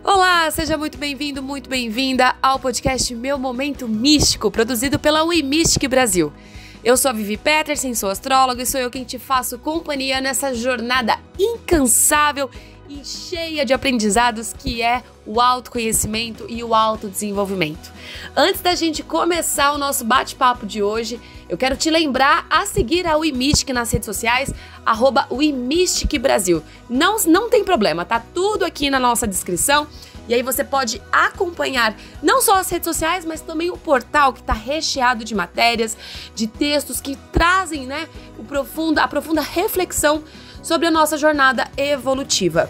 Olá, seja muito bem-vindo, muito bem-vinda ao podcast Meu Momento Místico, produzido pela WeMystic Brasil. Eu sou a Vivi Petersen, sou astróloga e sou eu quem te faço companhia nessa jornada incansável e cheia de aprendizados que é o autoconhecimento e o autodesenvolvimento. Antes da gente começar o nosso bate-papo de hoje, eu quero te lembrar a seguir a WeMystic nas redes sociais, @WeMystic Brasil. Não tem problema, tá tudo aqui na nossa descrição. E aí você pode acompanhar não só as redes sociais, mas também o portal que está recheado de matérias, de textos que trazem, a profunda reflexão sobre a nossa jornada evolutiva.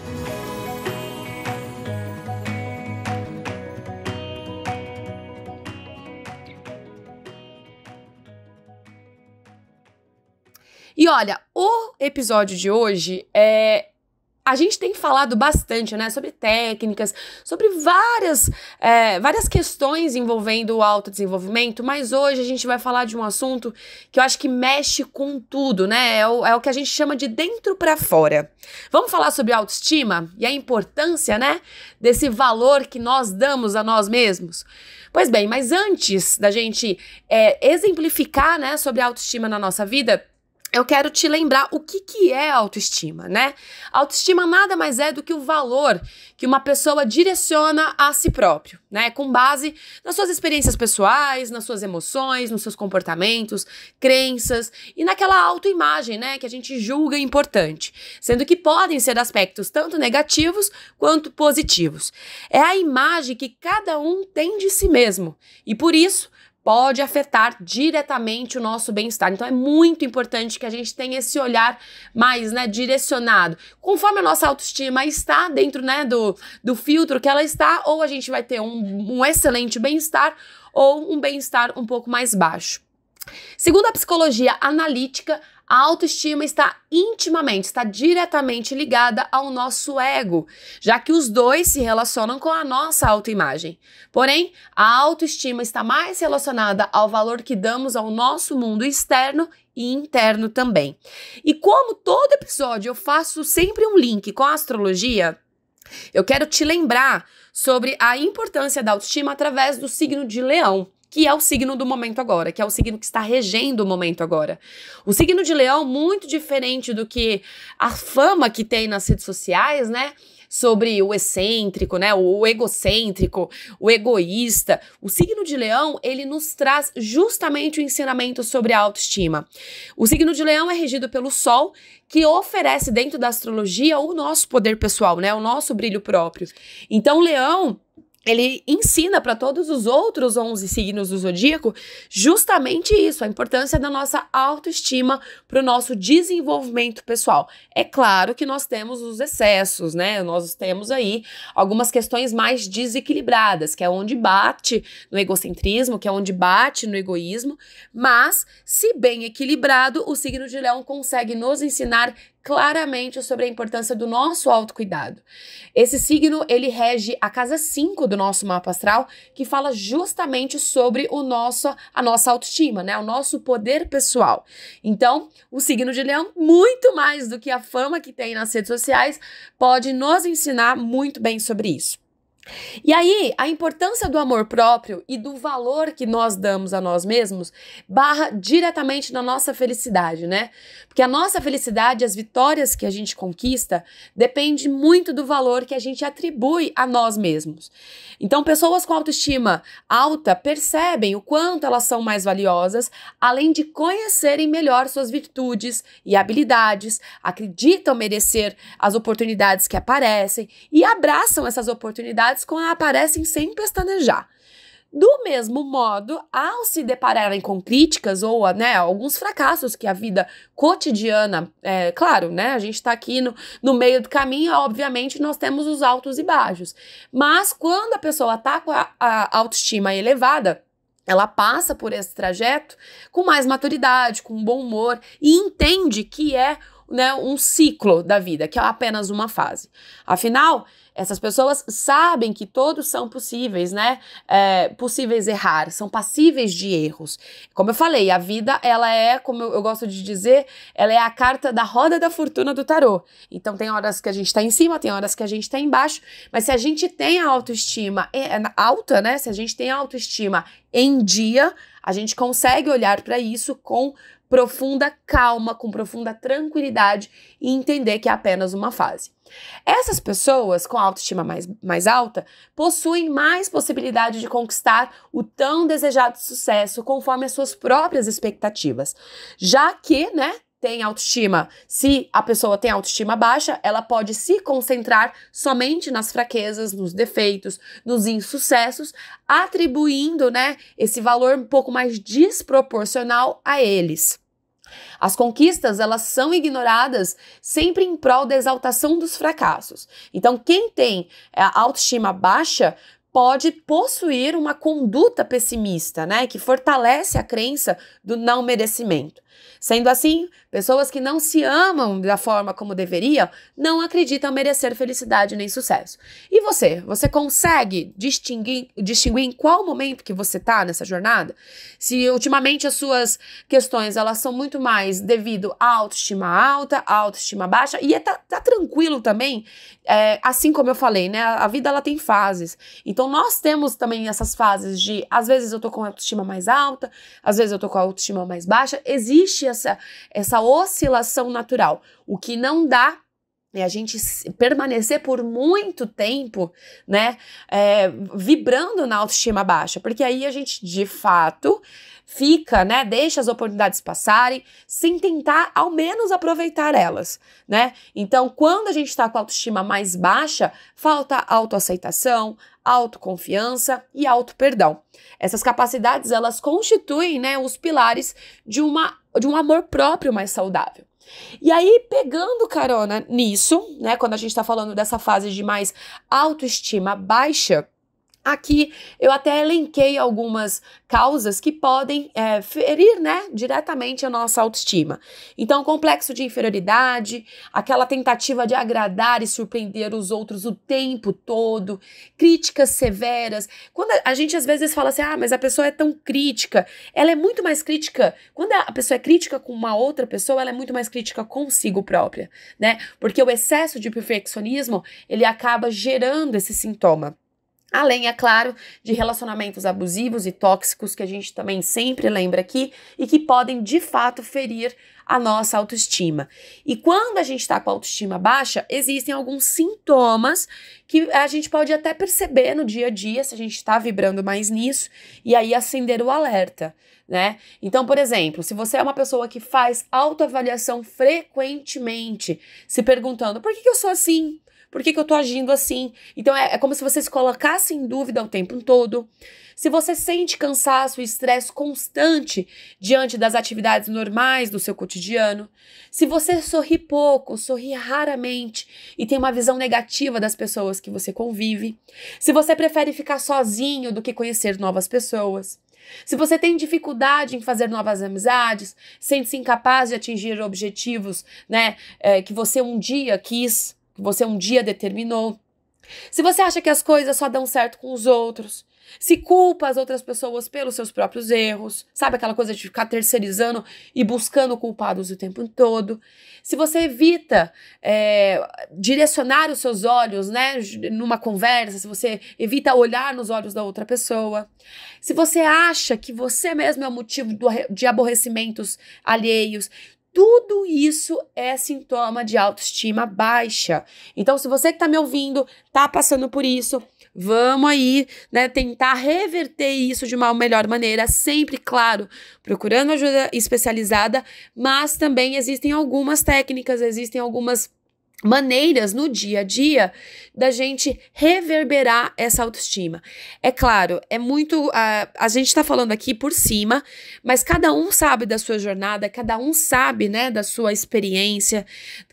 E olha, o episódio de hoje a gente tem falado bastante, sobre técnicas, sobre várias questões envolvendo o autodesenvolvimento, mas hoje a gente vai falar de um assunto que eu acho que mexe com tudo, É o que a gente chama de dentro para fora. Vamos falar sobre autoestima e a importância, desse valor que nós damos a nós mesmos? Pois bem, mas antes da gente exemplificar, sobre a autoestima na nossa vida, eu quero te lembrar o que é autoestima, Autoestima nada mais é do que o valor que uma pessoa direciona a si próprio, Com base nas suas experiências pessoais, nas suas emoções, nos seus comportamentos, crenças e naquela autoimagem, que a gente julga importante, sendo que podem ser aspectos tanto negativos quanto positivos. É a imagem que cada um tem de si mesmo e por isso pode afetar diretamente o nosso bem-estar. Então é muito importante que a gente tenha esse olhar mais direcionado. Conforme a nossa autoestima está dentro do filtro que ela está, ou a gente vai ter um excelente bem-estar ou um bem-estar um pouco mais baixo. Segundo a psicologia analítica, a autoestima está diretamente ligada ao nosso ego, já que os dois se relacionam com a nossa autoimagem. Porém, a autoestima está mais relacionada ao valor que damos ao nosso mundo externo e interno também. E como todo episódio eu faço sempre um link com a astrologia, eu quero te lembrar sobre a importância da autoestima através do signo de Leão, que é o signo do momento agora, que é o signo que está regendo o momento agora. O signo de Leão, muito diferente do que a fama que tem nas redes sociais, sobre o excêntrico, o egocêntrico, o egoísta. O signo de Leão, ele nos traz justamente o ensinamento sobre a autoestima. O signo de Leão é regido pelo Sol, que oferece dentro da astrologia o nosso poder pessoal, o nosso brilho próprio. Então, Leão, ele ensina para todos os outros 11 signos do zodíaco justamente isso, a importância da nossa autoestima para o nosso desenvolvimento pessoal. É claro que nós temos os excessos, Nós temos aí algumas questões mais desequilibradas, que é onde bate no egocentrismo, que é onde bate no egoísmo, mas, se bem equilibrado, o signo de Leão consegue nos ensinar claramente sobre a importância do nosso autocuidado. Esse signo, ele rege a casa 5 do nosso mapa astral, que fala justamente sobre a nossa autoestima, o nosso poder pessoal. Então, o signo de Leão, muito mais do que a fama que tem nas redes sociais, pode nos ensinar muito bem sobre isso. E aí, a importância do amor próprio e do valor que nós damos a nós mesmos barra diretamente na nossa felicidade, Porque a nossa felicidade, as vitórias que a gente conquista, depende muito do valor que a gente atribui a nós mesmos. Então, pessoas com autoestima alta percebem o quanto elas são mais valiosas, além de conhecerem melhor suas virtudes e habilidades, acreditam merecer as oportunidades que aparecem e abraçam essas oportunidades quando aparecem sem pestanejar. Do mesmo modo, ao se depararem com críticas ou alguns fracassos que a vida cotidiana, claro, a gente está aqui no meio do caminho, obviamente nós temos os altos e baixos, mas quando a pessoa está com a autoestima elevada, ela passa por esse trajeto com mais maturidade, com bom humor e entende que é um ciclo da vida, que é apenas uma fase. Afinal, Essas pessoas sabem que todos são possíveis, né? Possíveis errar, são passíveis de erros. Como eu falei, a vida, ela é, como eu gosto de dizer, ela é a carta da roda da fortuna do tarô. Então tem horas que a gente tá em cima, tem horas que a gente tá embaixo, mas se a gente tem a autoestima alta, né? Se a gente tem a autoestima em dia, a gente consegue olhar para isso com profunda calma, com profunda tranquilidade e entender que é apenas uma fase. Essas pessoas com autoestima mais alta possuem mais possibilidade de conquistar o tão desejado sucesso conforme as suas próprias expectativas, já que, né, tem autoestima, se a pessoa tem autoestima baixa, ela pode se concentrar somente nas fraquezas, nos defeitos, nos insucessos, atribuindo, né, esse valor um pouco mais desproporcional a eles. As conquistas, elas são ignoradas sempre em prol da exaltação dos fracassos. Então, quem tem a autoestima baixa pode possuir uma conduta pessimista, né, que fortalece a crença do não merecimento. Sendo assim, pessoas que não se amam da forma como deveriam, não acreditam merecer felicidade nem sucesso. E você? Você consegue distinguir em qual momento que você está nessa jornada? Se ultimamente as suas questões, elas são muito mais devido à autoestima alta, à autoestima baixa, e tá tranquilo também, assim como eu falei, né? A vida, ela tem fases. Então, nós temos também essas fases de, às vezes eu tô com a autoestima mais alta, às vezes eu tô com a autoestima mais baixa. Existe essa oscilação natural. O que não dá é a gente permanecer por muito tempo, né, vibrando na autoestima baixa, porque aí a gente, de fato, fica, né, deixa as oportunidades passarem, sem tentar, ao menos, aproveitar elas, né? Então, quando a gente tá com a autoestima mais baixa, falta autoaceitação, autoconfiança e autoperdão. Essas capacidades, elas constituem, né, os pilares de um amor próprio mais saudável. E aí, pegando carona nisso, né, quando a gente tá falando dessa fase de mais autoestima baixa, aqui eu até elenquei algumas causas que podem ferir, né, diretamente a nossa autoestima. Então, complexo de inferioridade, aquela tentativa de agradar e surpreender os outros o tempo todo, críticas severas. Quando a gente às vezes fala assim, mas a pessoa é tão crítica, ela é muito mais crítica. Quando a pessoa é crítica com uma outra pessoa, ela é muito mais crítica consigo própria, né? Porque o excesso de perfeccionismo, ele acaba gerando esse sintoma. Além, é claro, de relacionamentos abusivos e tóxicos que a gente também sempre lembra aqui e que podem, de fato, ferir a nossa autoestima. E quando a gente está com a autoestima baixa, existem alguns sintomas que a gente pode até perceber no dia a dia, se a gente está vibrando mais nisso, e aí acender o alerta, né? Então, por exemplo, se você é uma pessoa que faz autoavaliação frequentemente, se perguntando, por que eu sou assim? Por que eu tô agindo assim? Então é como se você se colocasse em dúvida o tempo todo. Se você sente cansaço e estresse constante diante das atividades normais do seu cotidiano. Se você sorri pouco, sorri raramente e tem uma visão negativa das pessoas que você convive. Se você prefere ficar sozinho do que conhecer novas pessoas. Se você tem dificuldade em fazer novas amizades, sente-se incapaz de atingir objetivos, né, que você um dia quis, que você um dia determinou. Se você acha que as coisas só dão certo com os outros, se culpa as outras pessoas pelos seus próprios erros, sabe aquela coisa de ficar terceirizando e buscando culpados o tempo todo. Se você evita direcionar os seus olhos, né, numa conversa, se você evita olhar nos olhos da outra pessoa, se você acha que você mesmo é o motivo de aborrecimentos alheios, tudo isso é sintoma de autoestima baixa. Então, se você que tá me ouvindo, tá passando por isso, vamos aí, né, tentar reverter isso de uma melhor maneira, sempre, claro, procurando ajuda especializada, mas também existem algumas técnicas, existem algumas maneiras no dia a dia da gente reverberar essa autoestima. É claro, é muito... a gente tá falando aqui por cima, mas cada um sabe da sua jornada, cada um sabe, né, da sua experiência.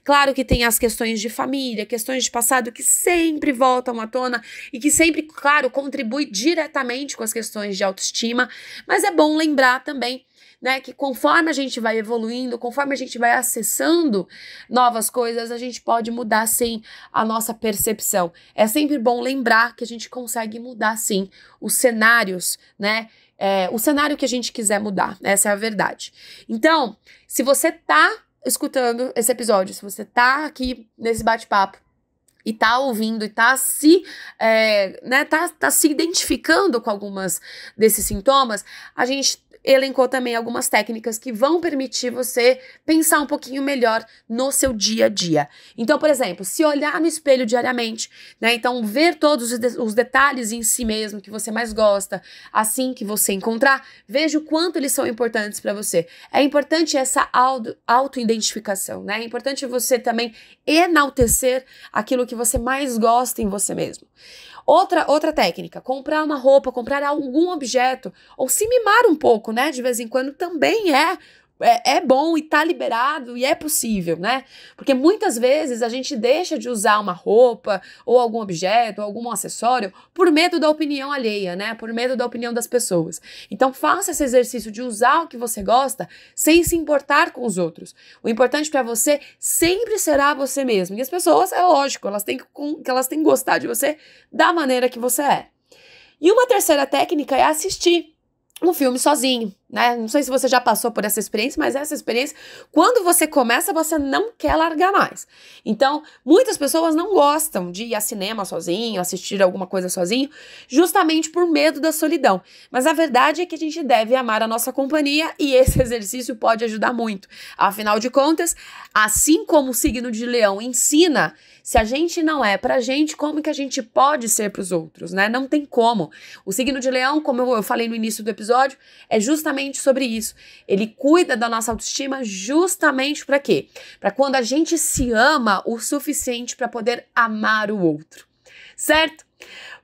Claro que tem as questões de família, questões de passado que sempre voltam à tona e que sempre, claro, contribui diretamente com as questões de autoestima, mas é bom lembrar também né, que conforme a gente vai evoluindo, conforme a gente vai acessando novas coisas, a gente pode mudar, sim, a nossa percepção. É sempre bom lembrar que a gente consegue mudar, sim, os cenários, né, o cenário que a gente quiser mudar, essa é a verdade. Então, se você tá escutando esse episódio, se você tá aqui nesse bate-papo, e tá ouvindo e tá se identificando com algumas desses sintomas, a gente elencou também algumas técnicas que vão permitir você pensar um pouquinho melhor no seu dia a dia. Então, por exemplo, se olhar no espelho diariamente, né? Então, ver todos os detalhes em si mesmo que você mais gosta, assim que você encontrar, veja o quanto eles são importantes para você. É importante essa auto-identificação, né? É importante você também enaltecer aquilo que você mais gosta em você mesmo. Outra técnica, comprar uma roupa, comprar algum objeto, ou se mimar um pouco, né, de vez em quando também é bom e tá liberado e é possível, né? Porque muitas vezes a gente deixa de usar uma roupa ou algum objeto, ou algum acessório por medo da opinião alheia, né? Por medo da opinião das pessoas. Então faça esse exercício de usar o que você gosta sem se importar com os outros. O importante para você sempre será você mesmo. E as pessoas, é lógico, elas têm que gostar de você da maneira que você é. E uma terceira técnica é assistir um filme sozinho, né? Não sei se você já passou por essa experiência, mas essa experiência, quando você começa, você não quer largar mais. Então, muitas pessoas não gostam de ir ao cinema sozinho, assistir alguma coisa sozinho, justamente por medo da solidão. Mas a verdade é que a gente deve amar a nossa companhia e esse exercício pode ajudar muito. Afinal de contas, assim como o signo de Leão ensina, se a gente não é pra gente, como que a gente pode ser pros outros, né? Não tem como. O signo de Leão, como eu falei no início do episódio, é justamente sobre isso. Ele cuida da nossa autoestima justamente para quê? Para quando a gente se ama o suficiente para poder amar o outro. Certo?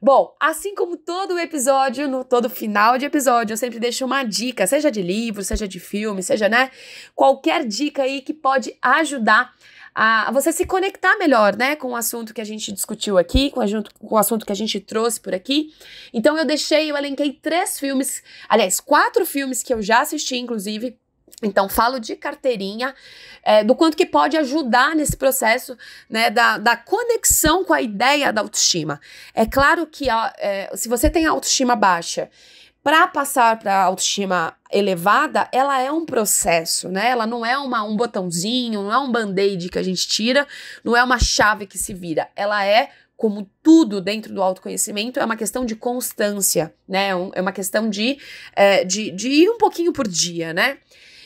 Bom, assim como todo episódio, no todo final de episódio, eu sempre deixo uma dica, seja de livro, seja de filme, seja, né, qualquer dica aí que pode ajudar a você se conectar melhor, né, com o assunto que a gente discutiu aqui, com o assunto que a gente trouxe por aqui. Então eu elenquei 4 filmes que eu já assisti, inclusive. Então, falo de carteirinha, do quanto que pode ajudar nesse processo, né, da conexão com a ideia da autoestima. É claro que se você tem autoestima baixa, para passar para autoestima elevada, ela é um processo, né? Ela não é um botãozinho, não é um band-aid que a gente tira, não é uma chave que se vira. Ela é, como tudo dentro do autoconhecimento, é uma questão de constância, né? É uma questão de ir um pouquinho por dia, né?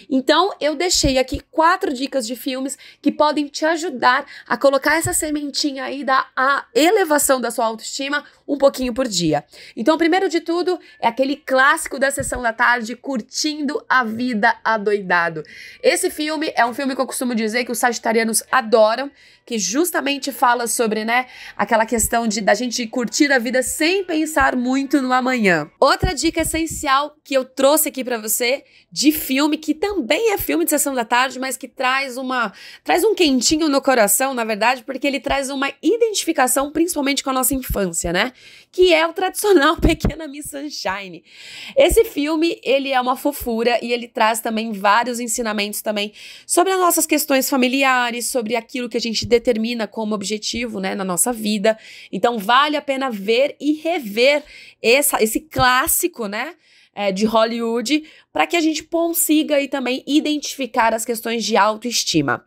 Então, eu deixei aqui 4 dicas de filmes que podem te ajudar a colocar essa sementinha aí da elevação da sua autoestima um pouquinho por dia. Então, o primeiro de tudo é aquele clássico da sessão da tarde, Curtindo a Vida Adoidado. Esse filme é um filme que eu costumo dizer que os sagitarianos adoram, que justamente fala sobre, né, aquela questão da gente curtir a vida sem pensar muito no amanhã. Outra dica essencial que eu trouxe aqui pra você, de filme, que também é filme de sessão da tarde, mas que traz um quentinho no coração, na verdade, porque ele traz uma identificação, principalmente com a nossa infância, né? Que é o tradicional Pequena Miss Sunshine. Esse filme, ele é uma fofura e ele traz também vários ensinamentos também sobre as nossas questões familiares, sobre aquilo que a gente determina como objetivo, né, na nossa vida. Então, vale a pena ver e rever esse clássico, né, de Hollywood, para que a gente consiga aí também identificar as questões de autoestima.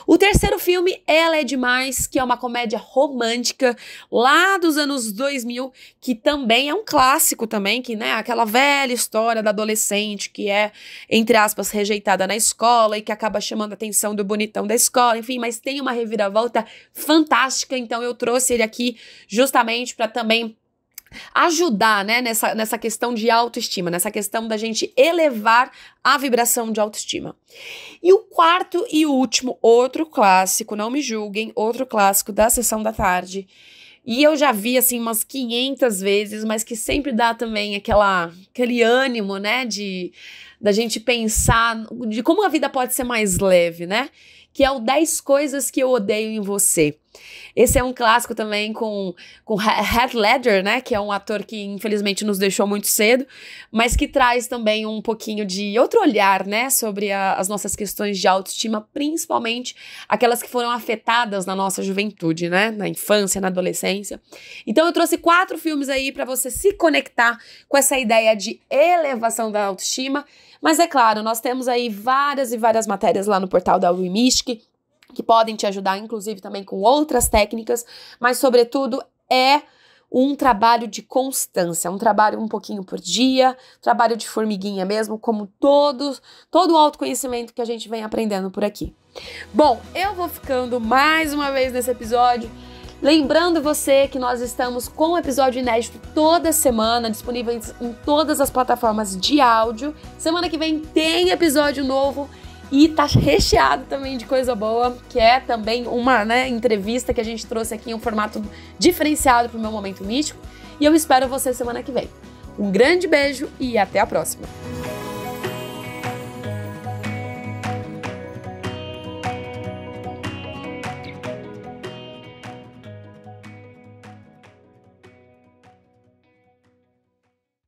O terceiro filme, Ela é Demais, que é uma comédia romântica lá dos anos 2000, que também é um clássico também, que, né, aquela velha história da adolescente que é, entre aspas, rejeitada na escola e que acaba chamando a atenção do bonitão da escola, enfim, mas tem uma reviravolta fantástica, então eu trouxe ele aqui justamente para também ajudar, né, nessa questão de autoestima, nessa questão da gente elevar a vibração de autoestima. E o quarto e último, outro clássico, não me julguem, outro clássico da sessão da tarde, e eu já vi, assim, umas 500 vezes, mas que sempre dá também aquele ânimo, né, da gente pensar de como a vida pode ser mais leve, né, que é o 10 Coisas que Eu Odeio em Você. Esse é um clássico também com Heath Ledger, né, que é um ator que infelizmente nos deixou muito cedo, mas que traz também um pouquinho de outro olhar, né, sobre as nossas questões de autoestima, principalmente aquelas que foram afetadas na nossa juventude, né, na infância, na adolescência. Então eu trouxe 4 filmes aí para você se conectar com essa ideia de elevação da autoestima, mas é claro, nós temos aí várias e várias matérias lá no portal da WeMystic, que podem te ajudar, inclusive, também com outras técnicas, mas, sobretudo, é um trabalho de constância, um trabalho um pouquinho por dia, trabalho de formiguinha mesmo, como todo o autoconhecimento que a gente vem aprendendo por aqui. Bom, eu vou ficando mais uma vez nesse episódio, lembrando você que nós estamos com um episódio inédito toda semana, disponíveis em todas as plataformas de áudio. Semana que vem tem episódio novo, e tá recheado também de coisa boa, que é também uma, né, entrevista que a gente trouxe aqui em um formato diferenciado pro meu Momento Místico. E eu espero você semana que vem. Um grande beijo e até a próxima!